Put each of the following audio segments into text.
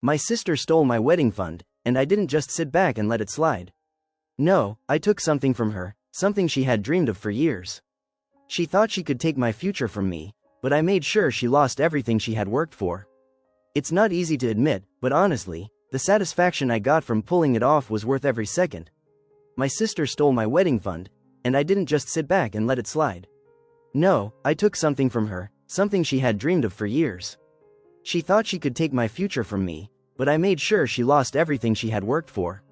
My sister stole my wedding fund, and I didn't just sit back and let it slide. No, I took something from her, something she had dreamed of for years. She thought she could take my future from me, but I made sure she lost everything she had worked for. It's not easy to admit, but honestly, the satisfaction I got from pulling it off was worth every second. My sister stole my wedding fund, and I didn't just sit back and let it slide. No, I took something from her, something she had dreamed of for years. She thought she could take my future from me, but I made sure she lost everything she had worked for.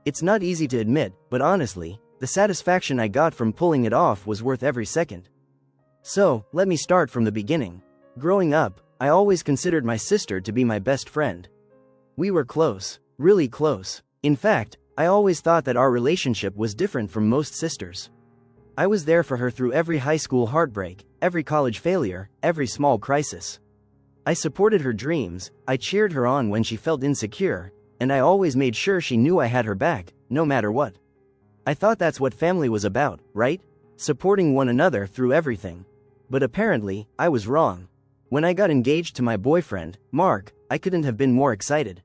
It's not easy to admit, but honestly, the satisfaction I got from pulling it off was worth every second. So, let me start from the beginning. Growing up, I always considered my sister to be my best friend. We were close, really close. In fact, I always thought that our relationship was different from most sisters. I was there for her through every high school heartbreak, every college failure, every small crisis. I supported her dreams, I cheered her on when she felt insecure, and I always made sure she knew I had her back, no matter what. I thought that's what family was about, right? Supporting one another through everything. But apparently, I was wrong. When I got engaged to my boyfriend, Mark, I couldn't have been more excited.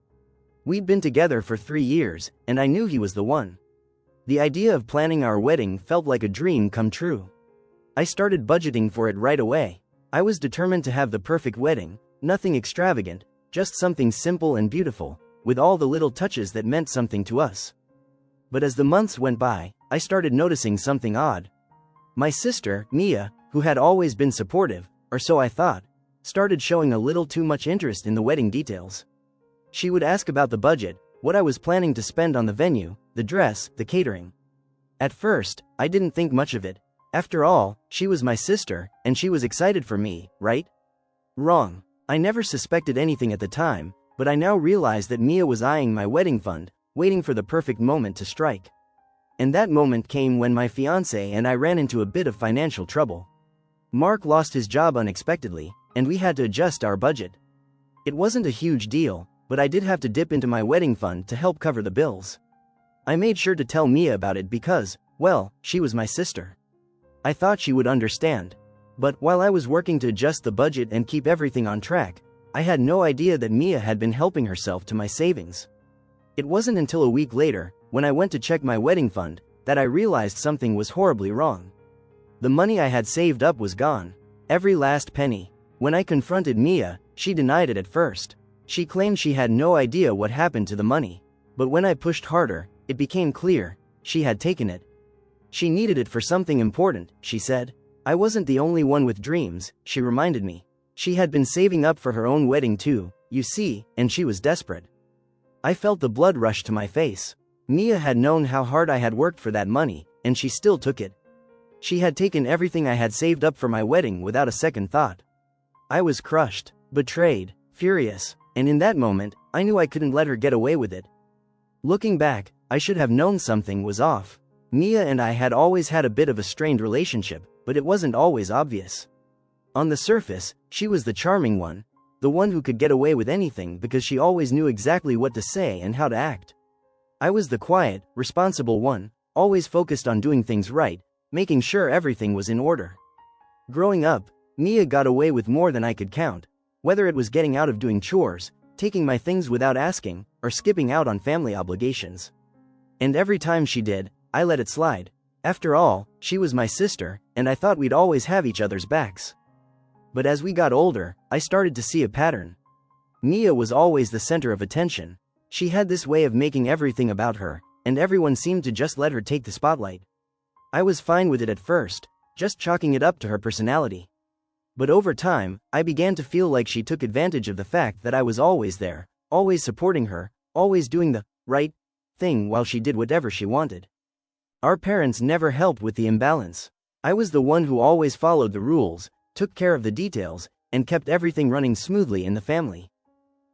We'd been together for 3 years, and I knew he was the one. The idea of planning our wedding felt like a dream come true. I started budgeting for it right away. I was determined to have the perfect wedding, nothing extravagant, just something simple and beautiful, with all the little touches that meant something to us. But as the months went by, I started noticing something odd. My sister, Mia, who had always been supportive, or so I thought, started showing a little too much interest in the wedding details. She would ask about the budget, what I was planning to spend on the venue, the dress, the catering. At first, I didn't think much of it. After all, she was my sister, and she was excited for me, right? Wrong. I never suspected anything at the time, but I now realize that Mia was eyeing my wedding fund, waiting for the perfect moment to strike. And that moment came when my fiancé and I ran into a bit of financial trouble. Mark lost his job unexpectedly, and we had to adjust our budget. It wasn't a huge deal, but I did have to dip into my wedding fund to help cover the bills. I made sure to tell Mia about it because, well, she was my sister. I thought she would understand. But while I was working to adjust the budget and keep everything on track, I had no idea that Mia had been helping herself to my savings. It wasn't until a week later, when I went to check my wedding fund, that I realized something was horribly wrong. The money I had saved up was gone. Every last penny. When I confronted Mia, she denied it at first. She claimed she had no idea what happened to the money. But when I pushed harder, it became clear, she had taken it. She needed it for something important, she said. I wasn't the only one with dreams, she reminded me. She had been saving up for her own wedding too, you see, and she was desperate. I felt the blood rush to my face. Mia had known how hard I had worked for that money, and she still took it. She had taken everything I had saved up for my wedding without a second thought. I was crushed, betrayed, furious, and in that moment, I knew I couldn't let her get away with it. Looking back, I should have known something was off. Mia and I had always had a bit of a strained relationship, but it wasn't always obvious. On the surface, she was the charming one, the one who could get away with anything because she always knew exactly what to say and how to act. I was the quiet, responsible one, always focused on doing things right, making sure everything was in order. Growing up, Mia got away with more than I could count, whether it was getting out of doing chores, taking my things without asking, or skipping out on family obligations. And every time she did, I let it slide. After all, she was my sister, and I thought we'd always have each other's backs. But as we got older, I started to see a pattern. Mia was always the center of attention. She had this way of making everything about her, and everyone seemed to just let her take the spotlight. I was fine with it at first, just chalking it up to her personality. But over time, I began to feel like she took advantage of the fact that I was always there, always supporting her, always doing the right thing while she did whatever she wanted. Our parents never helped with the imbalance. I was the one who always followed the rules, took care of the details, and kept everything running smoothly in the family.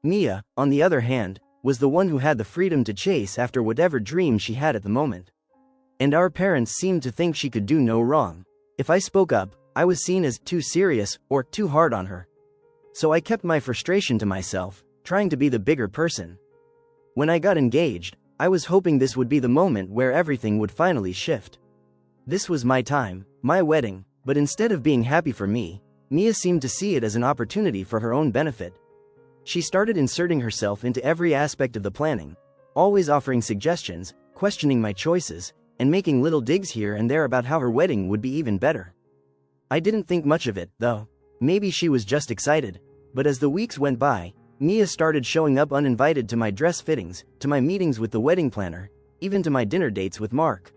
Mia, on the other hand, was the one who had the freedom to chase after whatever dream she had at the moment. And our parents seemed to think she could do no wrong. If I spoke up, I was seen as too serious or too hard on her. So I kept my frustration to myself, trying to be the bigger person. When I got engaged, I was hoping this would be the moment where everything would finally shift. This was my time, my wedding, but instead of being happy for me, Mia seemed to see it as an opportunity for her own benefit. She started inserting herself into every aspect of the planning, always offering suggestions, questioning my choices, and making little digs here and there about how her wedding would be even better. I didn't think much of it, though. Maybe she was just excited. But as the weeks went by, Mia started showing up uninvited to my dress fittings, to my meetings with the wedding planner, even to my dinner dates with Mark.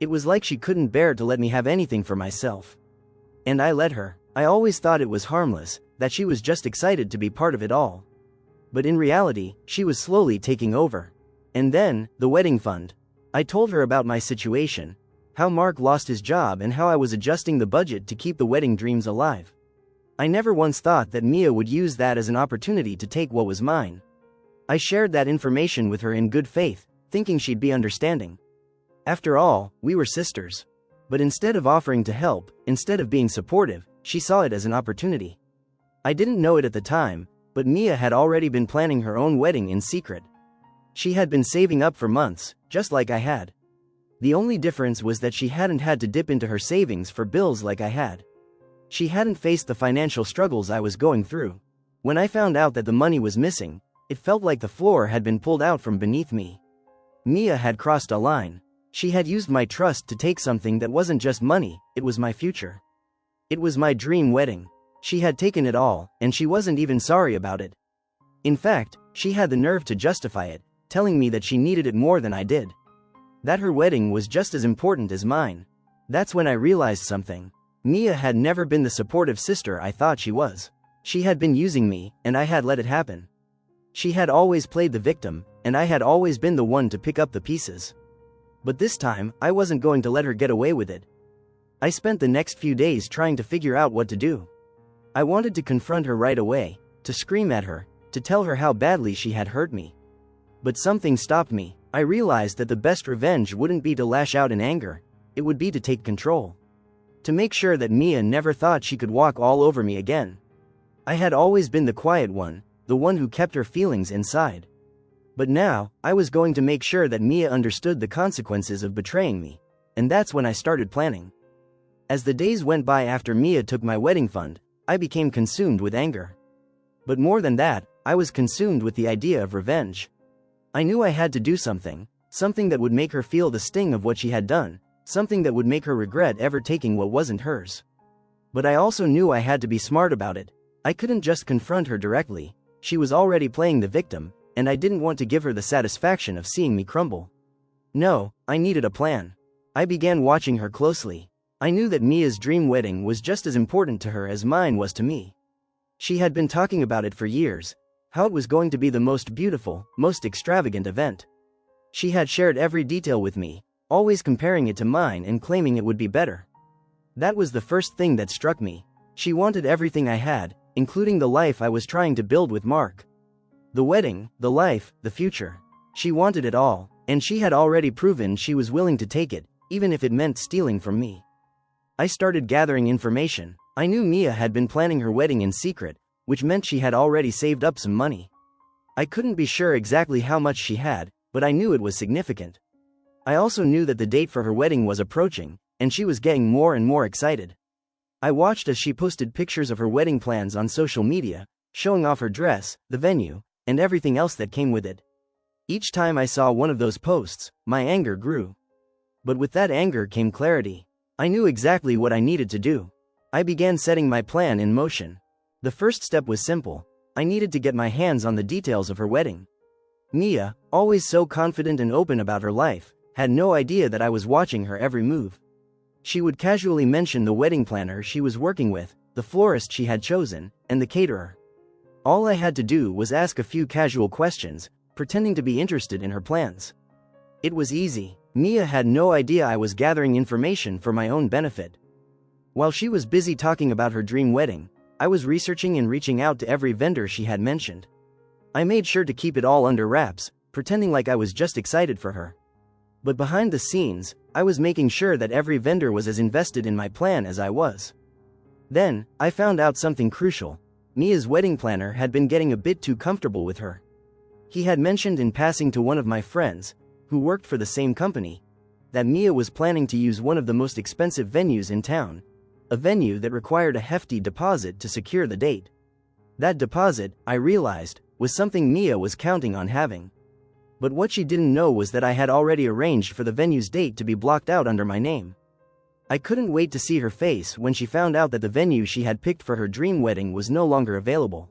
It was like she couldn't bear to let me have anything for myself. And I let her. I always thought it was harmless, that she was just excited to be part of it all. But in reality, she was slowly taking over. And then, the wedding fund. I told her about my situation, how Mark lost his job and how I was adjusting the budget to keep the wedding dreams alive. I never once thought that Mia would use that as an opportunity to take what was mine. I shared that information with her in good faith, thinking she'd be understanding. After all, we were sisters. But instead of offering to help, instead of being supportive, she saw it as an opportunity. I didn't know it at the time, but Mia had already been planning her own wedding in secret. She had been saving up for months, just like I had. The only difference was that she hadn't had to dip into her savings for bills like I had. She hadn't faced the financial struggles I was going through. When I found out that the money was missing, it felt like the floor had been pulled out from beneath me. Mia had crossed a line. She had used my trust to take something that wasn't just money, it was my future. It was my dream wedding. She had taken it all, and she wasn't even sorry about it. In fact, she had the nerve to justify it, telling me that she needed it more than I did. That her wedding was just as important as mine. That's when I realized something. Mia had never been the supportive sister I thought she was. She had been using me, and I had let it happen. She had always played the victim, and I had always been the one to pick up the pieces. But this time, I wasn't going to let her get away with it. I spent the next few days trying to figure out what to do. I wanted to confront her right away, to scream at her, to tell her how badly she had hurt me. But something stopped me. I realized that the best revenge wouldn't be to lash out in anger, it would be to take control. To make sure that Mia never thought she could walk all over me again. I had always been the quiet one, the one who kept her feelings inside. But now, I was going to make sure that Mia understood the consequences of betraying me, and that's when I started planning. As the days went by after Mia took my wedding fund, I became consumed with anger. But more than that, I was consumed with the idea of revenge. I knew I had to do something that would make her feel the sting of what she had done, something that would make her regret ever taking what wasn't hers. But I also knew I had to be smart about it. I couldn't just confront her directly. She was already playing the victim, and I didn't want to give her the satisfaction of seeing me crumble. No, I needed a plan. I began watching her closely. I knew that Mia's dream wedding was just as important to her as mine was to me. She had been talking about it for years, how it was going to be the most beautiful, most extravagant event. She had shared every detail with me, always comparing it to mine and claiming it would be better. That was the first thing that struck me. She wanted everything I had, including the life I was trying to build with Mark. The wedding, the life, the future. She wanted it all, and she had already proven she was willing to take it, even if it meant stealing from me. I started gathering information. I knew Mia had been planning her wedding in secret, which meant she had already saved up some money. I couldn't be sure exactly how much she had, but I knew it was significant. I also knew that the date for her wedding was approaching, and she was getting more and more excited. I watched as she posted pictures of her wedding plans on social media, showing off her dress, the venue, and everything else that came with it. Each time I saw one of those posts, my anger grew. But with that anger came clarity. I knew exactly what I needed to do. I began setting my plan in motion. The first step was simple. I needed to get my hands on the details of her wedding. Mia, always so confident and open about her life, had no idea that I was watching her every move. She would casually mention the wedding planner she was working with, the florist she had chosen, and the caterer. All I had to do was ask a few casual questions, pretending to be interested in her plans. It was easy. Mia had no idea I was gathering information for my own benefit. While she was busy talking about her dream wedding, I was researching and reaching out to every vendor she had mentioned. I made sure to keep it all under wraps, pretending like I was just excited for her. But behind the scenes, I was making sure that every vendor was as invested in my plan as I was. Then, I found out something crucial. Mia's wedding planner had been getting a bit too comfortable with her. He had mentioned in passing to one of my friends, who worked for the same company, that Mia was planning to use one of the most expensive venues in town, a venue that required a hefty deposit to secure the date. That deposit, I realized, was something Mia was counting on having. But what she didn't know was that I had already arranged for the venue's date to be blocked out under my name. I couldn't wait to see her face when she found out that the venue she had picked for her dream wedding was no longer available.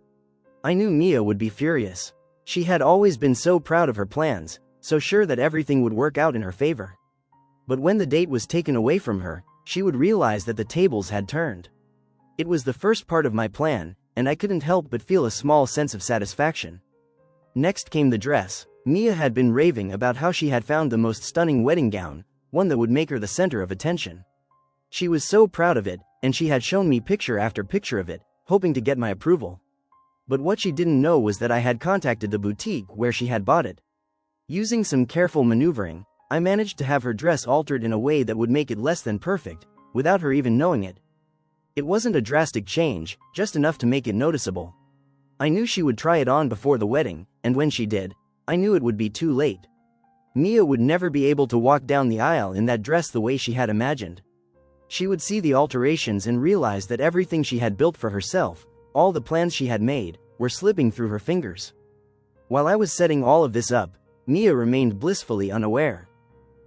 I knew Mia would be furious. She had always been so proud of her plans, so sure that everything would work out in her favor. But when the date was taken away from her, she would realize that the tables had turned. It was the first part of my plan, and I couldn't help but feel a small sense of satisfaction. Next came the dress. Mia had been raving about how she had found the most stunning wedding gown, one that would make her the center of attention. She was so proud of it, and she had shown me picture after picture of it, hoping to get my approval. But what she didn't know was that I had contacted the boutique where she had bought it. Using some careful maneuvering, I managed to have her dress altered in a way that would make it less than perfect, without her even knowing it. It wasn't a drastic change, just enough to make it noticeable. I knew she would try it on before the wedding, and when she did, I knew it would be too late. Mia would never be able to walk down the aisle in that dress the way she had imagined. She would see the alterations and realize that everything she had built for herself, all the plans she had made, were slipping through her fingers. While I was setting all of this up, Mia remained blissfully unaware.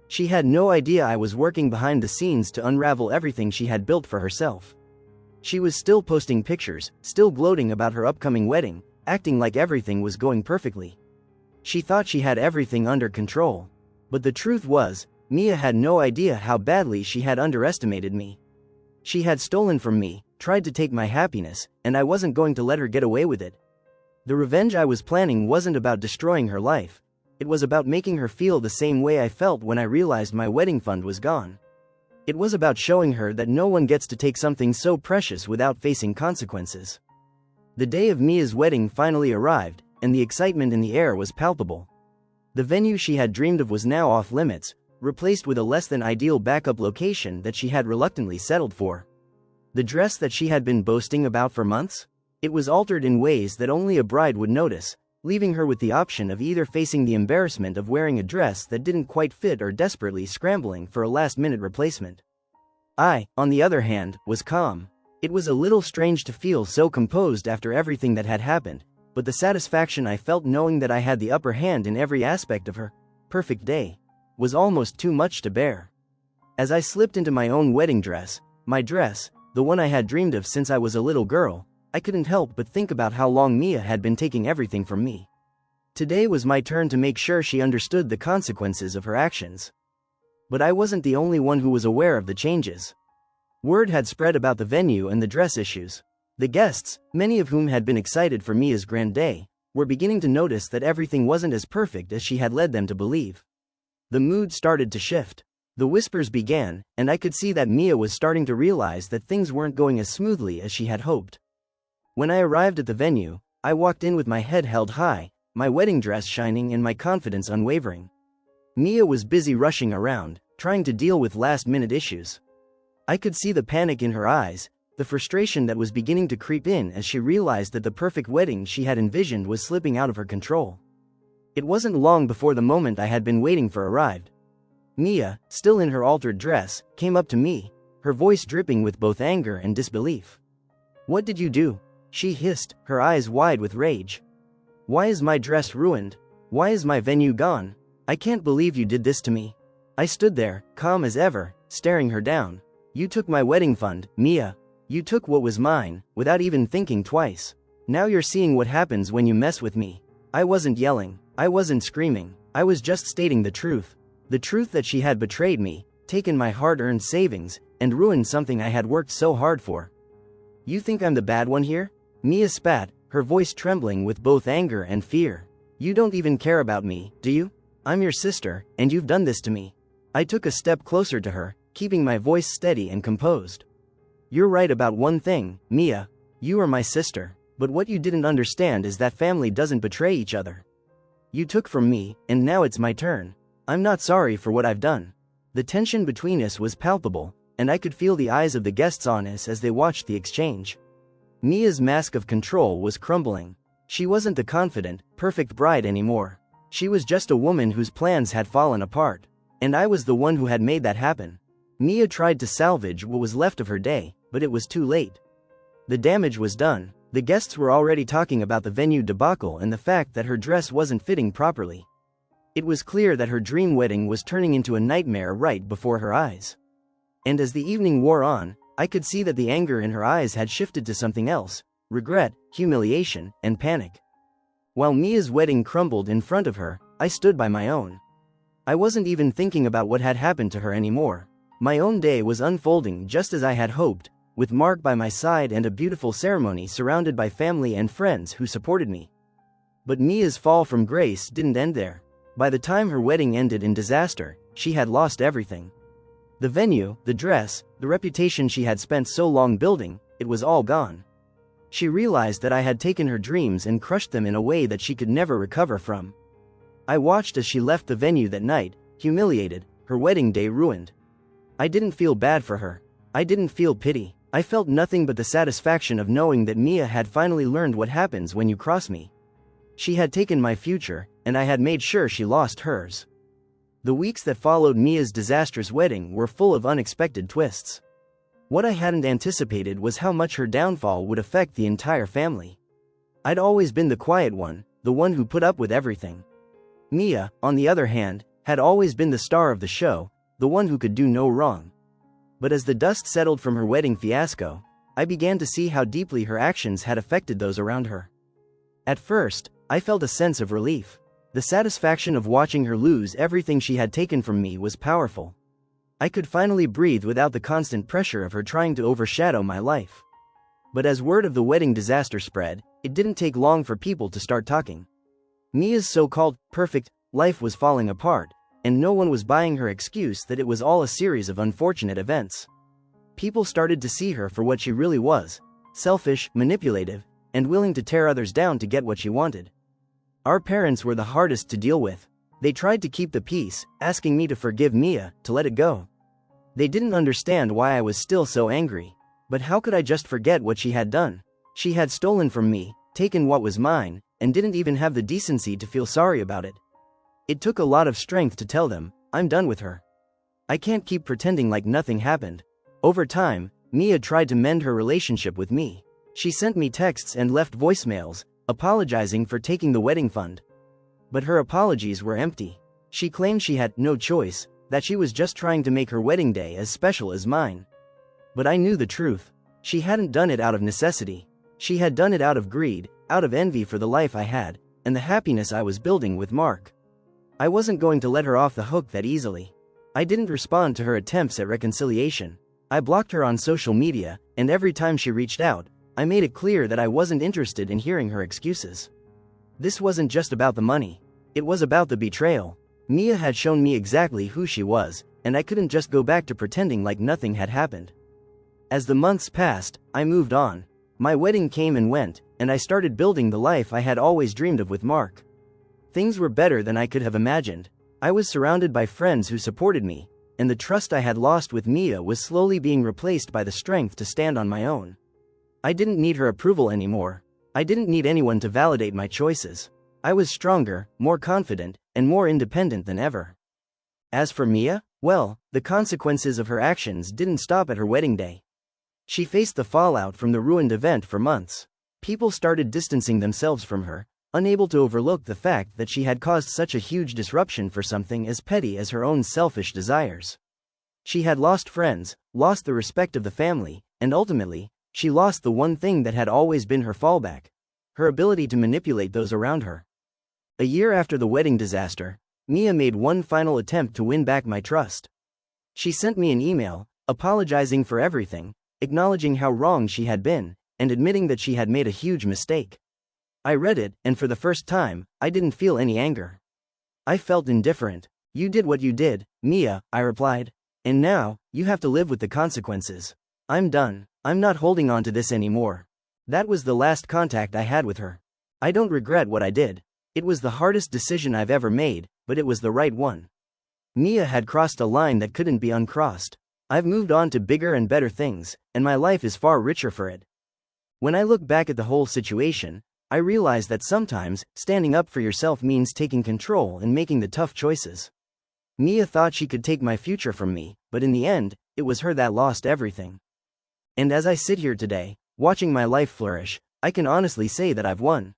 She had no idea I was working behind the scenes to unravel everything she had built for herself. She was still posting pictures, still gloating about her upcoming wedding, acting like everything was going perfectly. She thought she had everything under control. But the truth was, Mia had no idea how badly she had underestimated me. She had stolen from me, tried to take my happiness, and I wasn't going to let her get away with it. The revenge I was planning wasn't about destroying her life. It was about making her feel the same way I felt when I realized my wedding fund was gone. It was about showing her that no one gets to take something so precious without facing consequences. The day of Mia's wedding finally arrived, and the excitement in the air was palpable. The venue she had dreamed of was now off limits, replaced with a less than ideal backup location that she had reluctantly settled for. The dress that she had been boasting about for months? It was altered in ways that only a bride would notice, leaving her with the option of either facing the embarrassment of wearing a dress that didn't quite fit or desperately scrambling for a last-minute replacement. I, on the other hand, was calm. It was a little strange to feel so composed after everything that had happened, but the satisfaction I felt knowing that I had the upper hand in every aspect of her perfect day was almost too much to bear. As I slipped into my own wedding dress, my dress, the one I had dreamed of since I was a little girl, I couldn't help but think about how long Mia had been taking everything from me. Today was my turn to make sure she understood the consequences of her actions. But I wasn't the only one who was aware of the changes. Word had spread about the venue and the dress issues. The guests, many of whom had been excited for Mia's grand day, were beginning to notice that everything wasn't as perfect as she had led them to believe. The mood started to shift. The whispers began, and I could see that Mia was starting to realize that things weren't going as smoothly as she had hoped. When I arrived at the venue, I walked in with my head held high, my wedding dress shining and my confidence unwavering. Mia was busy rushing around, trying to deal with last-minute issues. I could see the panic in her eyes, the frustration that was beginning to creep in as she realized that the perfect wedding she had envisioned was slipping out of her control. It wasn't long before the moment I had been waiting for arrived. Mia, still in her altered dress, came up to me, her voice dripping with both anger and disbelief. "What did you do?" she hissed, her eyes wide with rage. "Why is my dress ruined? Why is my venue gone? I can't believe you did this to me." I stood there, calm as ever, staring her down. "You took my wedding fund, Mia. You took what was mine, without even thinking twice. Now you're seeing what happens when you mess with me." I wasn't yelling, I wasn't screaming, I was just stating the truth. The truth that she had betrayed me, taken my hard-earned savings, and ruined something I had worked so hard for. "You think I'm the bad one here?" Mia spat, her voice trembling with both anger and fear. "You don't even care about me, do you? I'm your sister, and you've done this to me." I took a step closer to her, keeping my voice steady and composed. "You're right about one thing, Mia. You are my sister, but what you didn't understand is that family doesn't betray each other. You took from me, and now it's my turn. I'm not sorry for what I've done." The tension between us was palpable, and I could feel the eyes of the guests on us as they watched the exchange. Mia's mask of control was crumbling. She wasn't the confident, perfect bride anymore. She was just a woman whose plans had fallen apart. And I was the one who had made that happen. Mia tried to salvage what was left of her day, but it was too late. The damage was done. The guests were already talking about the venue debacle and the fact that her dress wasn't fitting properly. It was clear that her dream wedding was turning into a nightmare right before her eyes. And as the evening wore on, I could see that the anger in her eyes had shifted to something else: regret, humiliation, and panic. While Mia's wedding crumbled in front of her, I stood by my own. I wasn't even thinking about what had happened to her anymore. My own day was unfolding just as I had hoped, with Mark by my side and a beautiful ceremony surrounded by family and friends who supported me. But Mia's fall from grace didn't end there. By the time her wedding ended in disaster, she had lost everything. The venue, the dress, the reputation she had spent so long building, it was all gone. She realized that I had taken her dreams and crushed them in a way that she could never recover from. I watched as she left the venue that night, humiliated, her wedding day ruined. I didn't feel bad for her. I didn't feel pity. I felt nothing but the satisfaction of knowing that Mia had finally learned what happens when you cross me. She had taken my future, and I had made sure she lost hers. The weeks that followed Mia's disastrous wedding were full of unexpected twists. What I hadn't anticipated was how much her downfall would affect the entire family. I'd always been the quiet one, the one who put up with everything. Mia, on the other hand, had always been the star of the show, the one who could do no wrong. But as the dust settled from her wedding fiasco, I began to see how deeply her actions had affected those around her. At first, I felt a sense of relief. The satisfaction of watching her lose everything she had taken from me was powerful. I could finally breathe without the constant pressure of her trying to overshadow my life. But as word of the wedding disaster spread, it didn't take long for people to start talking. Mia's so-called perfect life was falling apart, and no one was buying her excuse that it was all a series of unfortunate events. People started to see her for what she really was: selfish, manipulative, and willing to tear others down to get what she wanted. Our parents were the hardest to deal with. They tried to keep the peace, asking me to forgive Mia, to let it go. They didn't understand why I was still so angry. But how could I just forget what she had done? She had stolen from me, taken what was mine, and didn't even have the decency to feel sorry about it. It took a lot of strength to tell them, I'm done with her. I can't keep pretending like nothing happened. Over time, Mia tried to mend her relationship with me. She sent me texts and left voicemails, apologizing for taking the wedding fund. But her apologies were empty. She claimed she had no choice, that she was just trying to make her wedding day as special as mine. But I knew the truth. She hadn't done it out of necessity. She had done it out of greed, out of envy for the life I had, and the happiness I was building with Mark. I wasn't going to let her off the hook that easily. I didn't respond to her attempts at reconciliation. I blocked her on social media, and every time she reached out, I made it clear that I wasn't interested in hearing her excuses. This wasn't just about the money. It was about the betrayal. Mia had shown me exactly who she was, and I couldn't just go back to pretending like nothing had happened. As the months passed, I moved on. My wedding came and went, and I started building the life I had always dreamed of with Mark. Things were better than I could have imagined. I was surrounded by friends who supported me, and the trust I had lost with Mia was slowly being replaced by the strength to stand on my own. I didn't need her approval anymore. I didn't need anyone to validate my choices. I was stronger, more confident, and more independent than ever. As for Mia, well, the consequences of her actions didn't stop at her wedding day. She faced the fallout from the ruined event for months. People started distancing themselves from her, unable to overlook the fact that she had caused such a huge disruption for something as petty as her own selfish desires. She had lost friends, lost the respect of the family, and ultimately, she lost the one thing that had always been her fallback: her ability to manipulate those around her. A year after the wedding disaster, Mia made one final attempt to win back my trust. She sent me an email, apologizing for everything, acknowledging how wrong she had been, and admitting that she had made a huge mistake. I read it, and for the first time, I didn't feel any anger. I felt indifferent. You did what you did, Mia, I replied. And now, you have to live with the consequences. I'm done. I'm not holding on to this anymore. That was the last contact I had with her. I don't regret what I did. It was the hardest decision I've ever made, but it was the right one. Mia had crossed a line that couldn't be uncrossed. I've moved on to bigger and better things, and my life is far richer for it. When I look back at the whole situation, I realize that sometimes, standing up for yourself means taking control and making the tough choices. Mia thought she could take my future from me, but in the end, it was her that lost everything. And as I sit here today, watching my life flourish, I can honestly say that I've won.